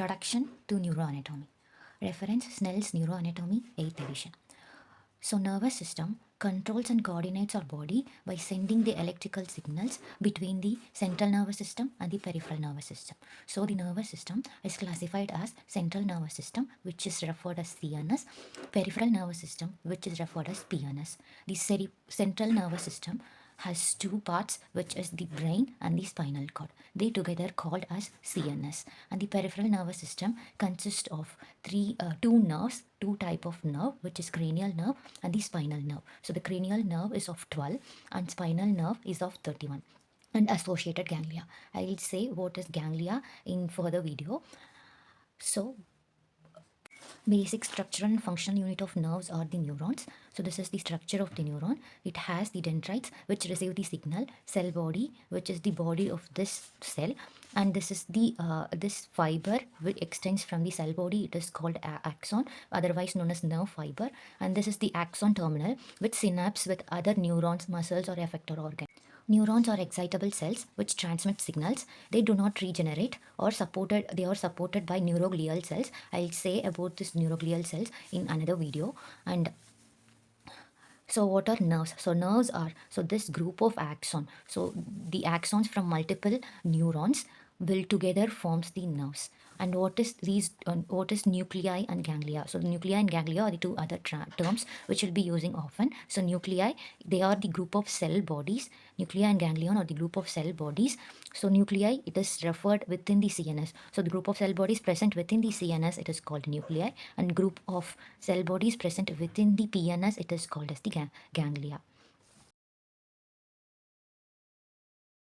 Introduction to Neuroanatomy. Reference Snell's Neuroanatomy 8th edition. So, nervous system controls and coordinates our body by sending the electrical signals between the central nervous system and the peripheral nervous system. So, the nervous system is classified as central nervous system, which is referred as CNS, peripheral nervous system, which is referred as PNS. The central nervous system has two parts, which is the brain and the spinal cord. They together called as CNS. And the peripheral nervous system consists of two nerves, two type of nerve, which is cranial nerve and the spinal nerve. So the cranial nerve is of 12 and spinal nerve is of 31 and associated ganglia. I will say what is ganglia in further video. So basic structure and functional unit of nerves are the neurons. So this is the structure of the neuron. It has the dendrites which receive the signal, cell body which is the body of this cell, and this is the this fiber which extends from the cell body. It is called axon, otherwise known as nerve fiber, and this is the axon terminal which synapse with other neurons, muscles or effector organ. Neurons are excitable cells which transmit signals. They do not regenerate or supported. They are supported by neuroglial cells. I'll say about this neuroglial cells in another video. And so what are nerves? So nerves are this group of axon. So the axons from multiple neurons will together forms the nerves. And what is nuclei and ganglia? So nuclei and ganglia are the two other terms which we'll be using often. So nuclei, they are the group of cell bodies. Nuclei and ganglion are the group of cell bodies. So nuclei, it is referred within the CNS. So the group of cell bodies present within the CNS, it is called nuclei, and group of cell bodies present within the PNS, it is called as the ganglia.